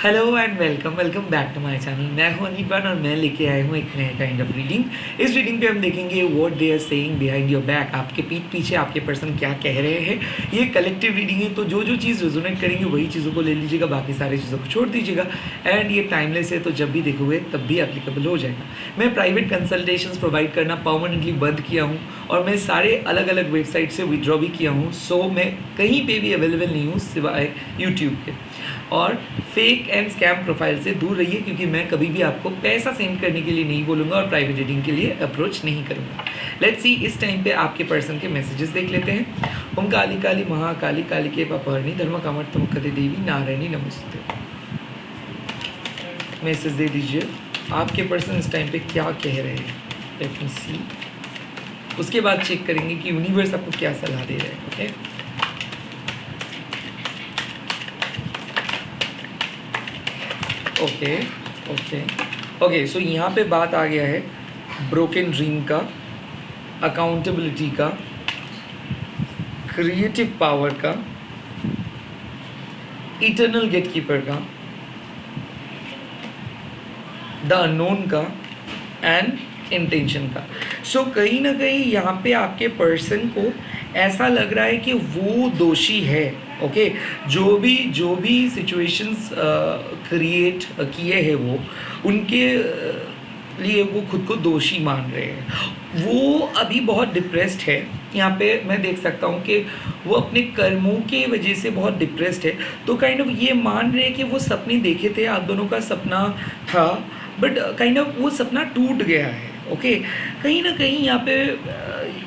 Hello and welcome back to my channel. मैं हूं अनिबान और मैं लेके आया हूं एक नया काइंड ऑफ रीडिंग। इस रीडिंग पे हम देखेंगे what they are saying behind your back. आपके पीठ पीछे आपके पर्सन क्या कह रहे हैं। ये कलेक्टिव रीडिंग है, तो जो जो चीज़ रेजोनेट करेंगे वही चीज़ों को ले लीजिएगा, बाकी सारी चीज़ों को छोड़ दीजिएगा। एंड ये टाइमलेस है, तो जब भी देखोगे तब भी एप्लीकेबल हो जाएगा। मैं प्राइवेट कंसल्टेशंस प्रोवाइड करना परमानेंटली बंद किया हूँ और मैं सारे अलग अलग वेबसाइट से विड्रॉ भी किया हूँ। सो मैं कहीं पर भी अवेलेबल नहीं हूँ सिवाय यूट्यूब के। और फेक एंड स्कैम प्रोफाइल से दूर रहिए, क्योंकि मैं कभी भी आपको पैसा सेंड करने के लिए नहीं बोलूँगा और प्राइवेट रीडिंग के लिए अप्रोच नहीं करूँगा। लेट्स सी इस टाइम पे आपके पर्सन के मैसेजेस देख लेते हैं। ओम काली काली महाकाली कालिके पापहरणी धर्म कामर्थमुखते देवी नारायणी नमस्ते। मैसेज दे दीजिए, आपके पर्सन इस टाइम पे क्या कह रहे हैं। लेट मी सी, उसके बाद चेक करेंगे कि यूनिवर्स आपको क्या सलाह दे रहे हैं। Okay, okay. सो यहाँ पे बात आ गया है ब्रोकन ड्रीम का, अकाउंटेबिलिटी का, क्रिएटिव पावर का, इटर्नल गेटकीपर का, द अननोन का एंड इंटेंशन का। सो कहीं ना कहीं यहाँ पे आपके पर्सन को ऐसा लग रहा है कि वो दोषी है। ओके, जो भी सिचुएशंस क्रिएट किए हैं वो उनके लिए वो खुद को दोषी मान रहे हैं। वो अभी बहुत डिप्रेस्ड है। यहाँ पे मैं देख सकता हूँ कि वो अपने कर्मों के वजह से बहुत डिप्रेस्ड है। तो काइंड ऑफ ये मान रहे हैं कि वो सपने देखे थे, आप दोनों का सपना था, बट काइंड ऑफ वो सपना टूट गया है। ओके, कहीं ना कहीं यहाँ पे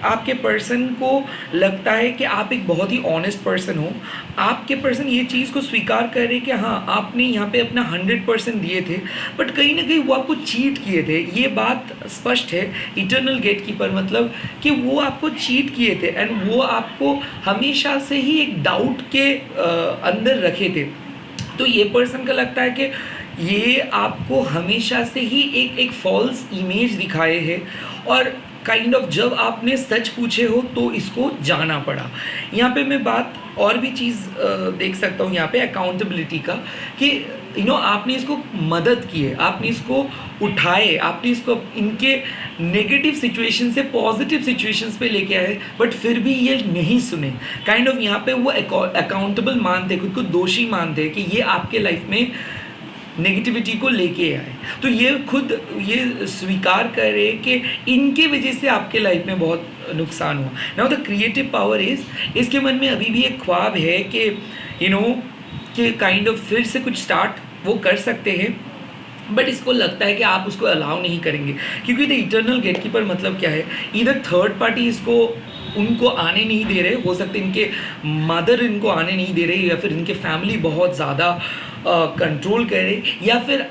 आपके पर्सन को लगता है कि आप एक बहुत ही ऑनेस्ट पर्सन हो। आपके पर्सन ये चीज़ को स्वीकार कर रहे कि हाँ, आपने यहाँ पे अपना 100% दिए थे, बट कहीं ना कहीं वो आपको चीट किए थे। ये बात स्पष्ट है। इटर्नल गेटकीपर मतलब कि वो आपको चीट किए थे एंड वो आपको हमेशा से ही एक डाउट के अंदर रखे थे। तो ये पर्सन का लगता है कि ये आपको हमेशा से ही एक फॉल्स इमेज दिखाए है और काइंड ऑफ जब आपने सच पूछे हो तो इसको जाना पड़ा। यहाँ पे मैं बात और भी चीज़ देख सकता हूँ यहाँ पे अकाउंटेबिलिटी का, कि आपने इसको मदद की है, आपने इसको उठाए, आपने इसको इनके नेगेटिव सिचुएशन से पॉजिटिव सिचुएशंस पे लेके आए, बट फिर भी ये नहीं सुने। काइंड ऑफ यहाँ पे वो अकाउंटेबल मानते, खुद को दोषी मानते कि ये आपके लाइफ में नेगेटिविटी को लेके आए। तो ये खुद ये स्वीकार करे कि इनके वजह से आपके लाइफ में बहुत नुकसान हुआ। Now the creative power is, इसके मन में अभी भी एक ख्वाब है कि कि काइंड ऑफ फिर से कुछ स्टार्ट वो कर सकते हैं, बट इसको लगता है कि आप उसको अलाउ नहीं करेंगे, क्योंकि द इटर्नल गेटकीपर मतलब क्या है, इधर थर्ड पार्टी इसको उनको आने नहीं दे रहे। हो सकते इनके मदर इनको आने नहीं दे रही, या फिर इनके फैमिली बहुत ज़्यादा कंट्रोल कर रहे, या फिर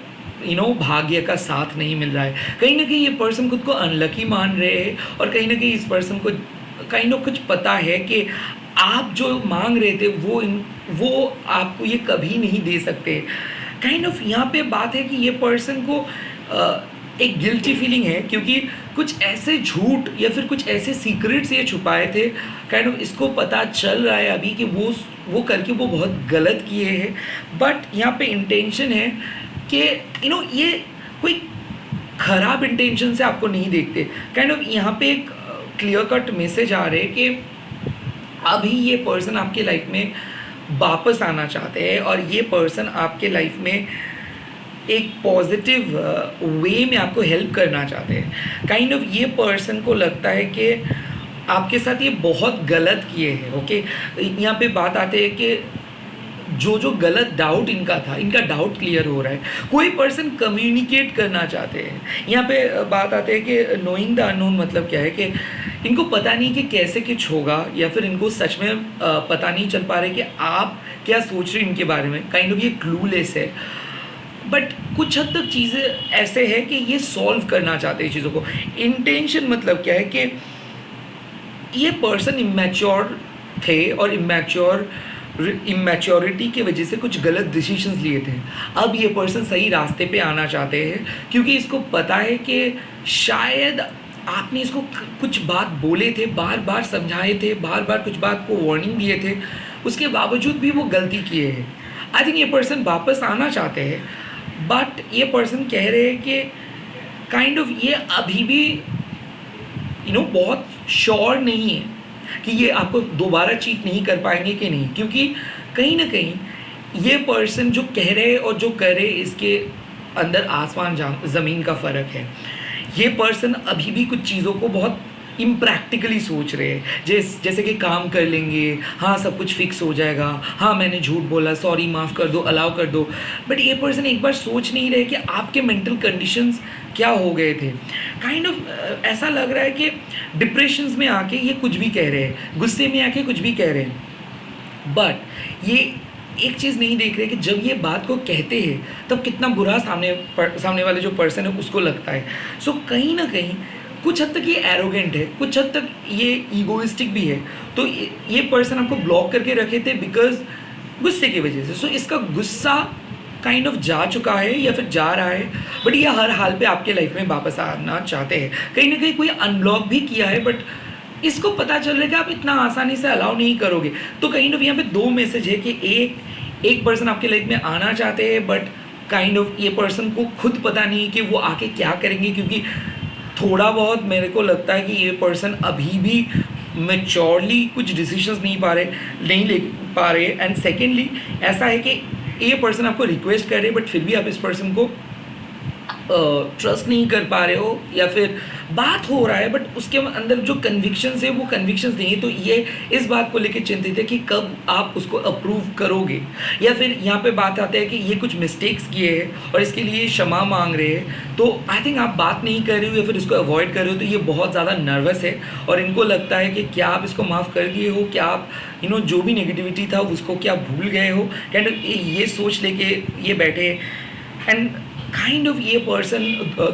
भाग्य का साथ नहीं मिल रहा है। कहीं ना कहीं ये पर्सन खुद को अनलकी मान रहे हैं और कहीं ना कहीं इस पर्सन को काइंड ऑफ कुछ पता है कि आप जो मांग रहे थे वो आपको ये कभी नहीं दे सकते। काइंड ऑफ यहाँ पे बात है कि ये पर्सन को एक गिल्टी फीलिंग है, क्योंकि कुछ ऐसे झूठ या फिर कुछ ऐसे सीक्रेट्स ये छुपाए थे। काइंड ऑफ इसको पता चल रहा है अभी कि वो करके वो बहुत गलत किए हैं, बट यहाँ पे इंटेंशन है कि ये कोई ख़राब इंटेंशन से आपको नहीं देखते। काइंड ऑफ यहाँ पे एक क्लियर कट मैसेज आ रहे हैं कि अभी ये पर्सन आपके लाइफ में वापस आना चाहते हैं और ये पर्सन आपके लाइफ में एक पॉजिटिव वे में आपको हेल्प करना चाहते हैं। काइंड ऑफ ये पर्सन को लगता है कि आपके साथ ये बहुत गलत किए हैं। ओके, यहाँ पे बात आते हैं कि जो गलत डाउट इनका था, इनका डाउट क्लियर हो रहा है। कोई पर्सन कम्युनिकेट करना चाहते हैं। यहाँ पे बात आते हैं कि नोइंग द अननोन मतलब क्या है, कि इनको पता नहीं कि कैसे कुछ होगा, या फिर इनको सच में पता नहीं चल पा रहे कि आप क्या सोच रहे हैं इनके बारे में। काइंड ऑफ ये क्लूलेस है, बट कुछ हद तक चीज़ें ऐसे है कि ये सॉल्व करना चाहते हैं चीज़ों को। इंटेंशन मतलब क्या है कि ये पर्सन इमेच्योर थे और इमेच्योरिटी की वजह से कुछ गलत डिसीजंस लिए थे। अब ये पर्सन सही रास्ते पे आना चाहते हैं, क्योंकि इसको पता है कि शायद आपने इसको कुछ बात बोले थे, बार बार समझाए थे, बार बार कुछ बात को वार्निंग दिए थे, उसके बावजूद भी वो गलती किए हैं। आई थिंक ये पर्सन वापस आना चाहते हैं, बट ये पर्सन कह रहे हैं कि काइंड ऑफ ये अभी भी बहुत श्योर नहीं है कि ये आपको दोबारा चीट नहीं कर पाएंगे कि नहीं, क्योंकि कहीं ना कहीं ये पर्सन जो कह रहे और जो कर रहे इसके अंदर आसमान ज़मीन का फ़र्क है। ये पर्सन अभी भी कुछ चीज़ों को बहुत इम्प्रैक्टिकली सोच रहे हैं, जैसे कि काम कर लेंगे, हाँ सब कुछ फिक्स हो जाएगा, हाँ मैंने झूठ बोला, सॉरी माफ़ कर दो, अलाउ कर दो। बट ये पर्सन एक बार सोच नहीं रहे कि आपके मेंटल कंडीशंस क्या हो गए थे। काइंड ऑफ ऐसा लग रहा है कि डिप्रेशंस में आके ये कुछ भी कह रहे हैं, गुस्से में आके कुछ भी कह रहे हैं, बट ये एक चीज़ नहीं देख रहे कि जब ये बात को कहते हैं तब कितना बुरा सामने वाले जो पर्सन है उसको लगता है। सो कहीं ना कहीं कुछ हद तक ये एरोगेंट है, कुछ हद तक ये ईगोइस्टिक भी है। तो ये पर्सन आपको ब्लॉक करके रखे थे बिकॉज गुस्से की वजह से। सो इसका गुस्सा काइंड ऑफ जा चुका है या फिर जा रहा है, बट ये हर हाल पे आपके लाइफ में वापस आना चाहते हैं। कहीं ना कहीं कोई अनब्लॉक भी किया है, बट इसको पता चल रहा है कि आप इतना आसानी से अलाउ नहीं करोगे। तो कहीं ना यहाँ पे दो मैसेज है कि एक पर्सन आपके लाइफ में आना चाहते हैं, बट काइंड ऑफ ये पर्सन को खुद पता नहीं कि वो आके क्या करेंगे, क्योंकि थोड़ा बहुत मेरे को लगता है कि ये पर्सन अभी भी मैच्योरली कुछ डिसीजंस नहीं ले पा रहे। एंड सेकेंडली ऐसा है कि ये पर्सन आपको रिक्वेस्ट कर रहे हैं, बट फिर भी आप इस पर्सन को ट्रस्ट नहीं कर पा रहे हो, या फिर बात हो रहा है बट उसके अंदर जो कन्विक्शंस है वो कन्विक्शंस नहीं है। तो ये इस बात को लेकर चिंतित है कि कब आप उसको अप्रूव करोगे, या फिर यहाँ पे बात आता है कि ये कुछ मिस्टेक्स किए हैं और इसके लिए क्षमा मांग रहे हैं। तो आई थिंक आप बात नहीं कर रहे हो या फिर इसको अवॉइड कर रहे हो, तो ये बहुत ज़्यादा नर्वस है और इनको लगता है कि क्या आप इसको माफ़ कर दिए हो, क्या आप जो भी नेगेटिविटी था उसको क्या भूल गए हो। कैंड ये सोच लेके ये बैठे। एंड काइंड ऑफ ये पर्सन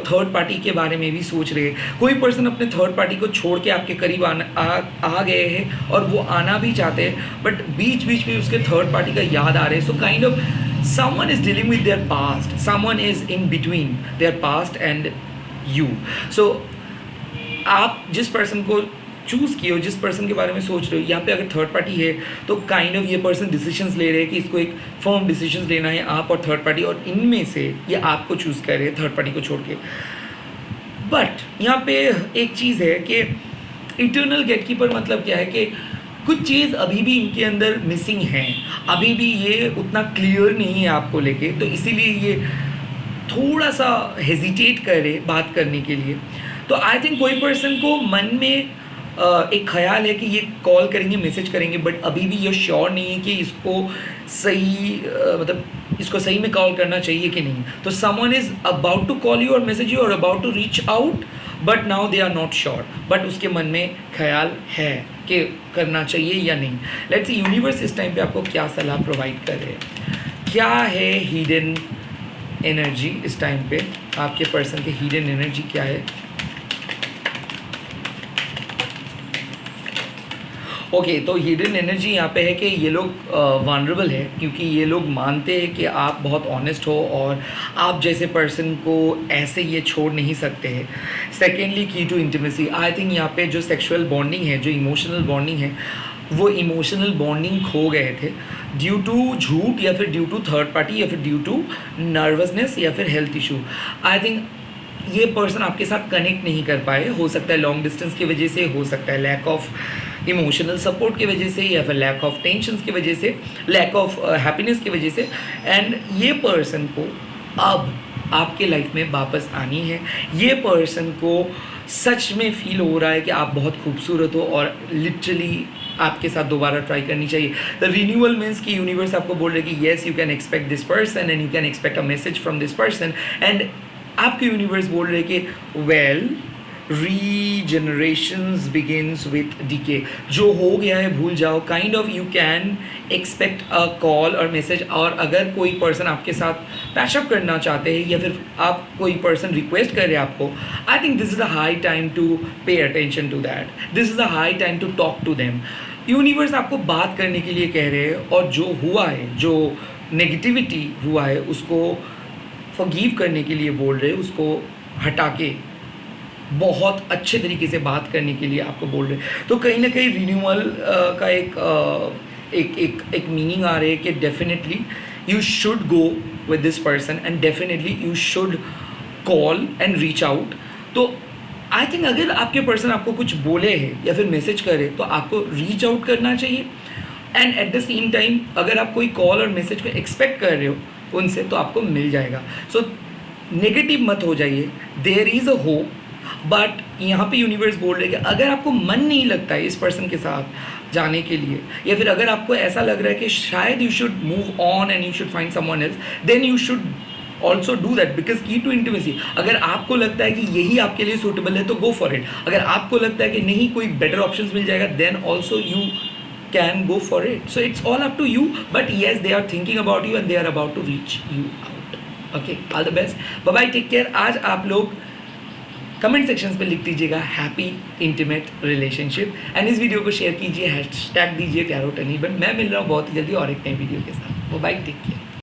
थर्ड पार्टी के बारे में भी सोच रहे हैं। कोई पर्सन अपने थर्ड पार्टी को छोड़ के आपके करीब आ गए हैं और वो आना भी चाहते हैं, बट बीच बीच में उसके थर्ड पार्टी का याद आ रहे हैं। So kind of someone is dealing with their past, someone is in between their past and you. So आप जिस पर्सन को चूज़ किए हो, जिस पर्सन के बारे में सोच रहे हो, यहाँ पे अगर थर्ड पार्टी है तो काइंड ऑफ ये पर्सन डिसीजंस ले रहे हैं कि इसको एक फर्म डिसीजंस लेना है, आप और थर्ड पार्टी, और इनमें से ये आपको चूज़ कर रहे हैं थर्ड पार्टी को छोड़ के। बट यहाँ पे एक चीज़ है कि इटर्नल गेटकीपर मतलब क्या है कि कुछ चीज़ अभी भी इनके अंदर मिसिंग है, अभी भी ये उतना क्लियर नहीं है आपको लेके, तो इसीलिए ये थोड़ा सा हेजिटेट करे बात करने के लिए। तो आई थिंक कोई पर्सन को मन में एक ख्याल है कि ये कॉल करेंगे, मैसेज करेंगे, बट अभी भी ये श्योर नहीं है कि इसको सही मतलब इसको सही में कॉल करना चाहिए कि नहीं। तो someone is about to call you और मैसेज यू और about to reach out, but now they are not sure, but उसके मन में ख्याल है कि करना चाहिए या नहीं। लेट्स सी यूनिवर्स इस टाइम पे आपको क्या सलाह प्रोवाइड कर रहे हैं, क्या है हिडन एनर्जी इस टाइम पे, आपके पर्सन के हिडन एनर्जी क्या है। ओके तो हिडन एनर्जी यहाँ पे है कि ये लोग वनरेबल है, क्योंकि ये लोग मानते हैं कि आप बहुत ऑनेस्ट हो और आप जैसे पर्सन को ऐसे ये छोड़ नहीं सकते हैं। सेकेंडली की टू इंटीमेसी, आई थिंक यहाँ पे जो सेक्सुअल बॉन्डिंग है, जो इमोशनल बॉन्डिंग है, वो इमोशनल बॉन्डिंग खो गए थे ड्यू टू झूठ, या फिर ड्यू टू थर्ड पार्टी, या फिर ड्यू टू नर्वसनेस, या फिर हेल्थ इशू। आई थिंक ये पर्सन आपके साथ कनेक्ट नहीं कर पाए, हो सकता है लॉन्ग डिस्टेंस की वजह से, हो सकता है लैक ऑफ इमोशनल सपोर्ट की वजह से, या फिर लैक ऑफ टेंशन की वजह से, लैक ऑफ हैप्पीनेस की वजह से। एंड ये पर्सन को अब आपके लाइफ में वापस आनी है। ये पर्सन को सच में फील हो रहा है कि आप बहुत खूबसूरत हो और लिटरली आपके साथ दोबारा ट्राई करनी चाहिए। द रिन्यूअल मीन्स कि यूनिवर्स आपको बोल रहे हैं कि yes you can expect this person and you can expect a message from this person. And आपके यूनिवर्स बोल रहे हैं कि वेल रीजनरेशंस बिगिन्स विथ डीके, जो हो गया है भूल जाओ। Kind of you can expect a call और मैसेज, और अगर कोई पर्सन आपके साथ पैचअप करना चाहते हैं या फिर आप कोई पर्सन रिक्वेस्ट कर रहे हैं आपको, I think this is a high time to pay attention to that, this is a high time to talk to them. Universe आपको बात करने के लिए कह रहे हैं, और जो हुआ है, जो नेगेटिविटी हुआ है, उसको फॉरगिव करने के लिए बोल रहे हैं, उसको हटा के बहुत अच्छे तरीके से बात करने के लिए आपको बोल रहे हैं। तो कहीं ना कहीं रिन्यूअल का एक मीनिंग आ रहा है कि definitely you should go with this person and definitely you should call and reach out. तो आई थिंक अगर आपके पर्सन आपको कुछ बोले हैं या फिर मैसेज करे तो आपको रीच आउट करना चाहिए. And at the same time अगर आप कोई कॉल और मैसेज को एक्सपेक्ट कर रहे हो उनसे तो आपको मिल जाएगा. सो नेगेटिव मत हो जाइए, there is a hope. But यहाँ पे यूनिवर्स बोल रहे हैं कि अगर आपको मन नहीं लगता है इस पर्सन के साथ जाने के लिए, या फिर अगर आपको ऐसा लग रहा है कि शायद you should move on and you should find someone else, then you should also do that, because की टू इंटीमेसी. अगर आपको लगता है कि यही आपके लिए सूटेबल है तो गो फॉर इट. अगर आपको लगता है कि नहीं कोई बेटर ऑप्शन मिल जाएगा then also you can go for it. So it's all up to you, but yes, they are thinking about you and they are about to reach you out. Okay, all the best. Bye bye, take care. आज आप लोग comment sections पे लिख दीजिएगा happy intimate relationship and इस video को share कीजिए, hashtag दीजिए टैरोट एनीवन. मैं मिल रहा हूँ बहुत ही जल्दी और एक नई वीडियो के साथ. Bye, take care.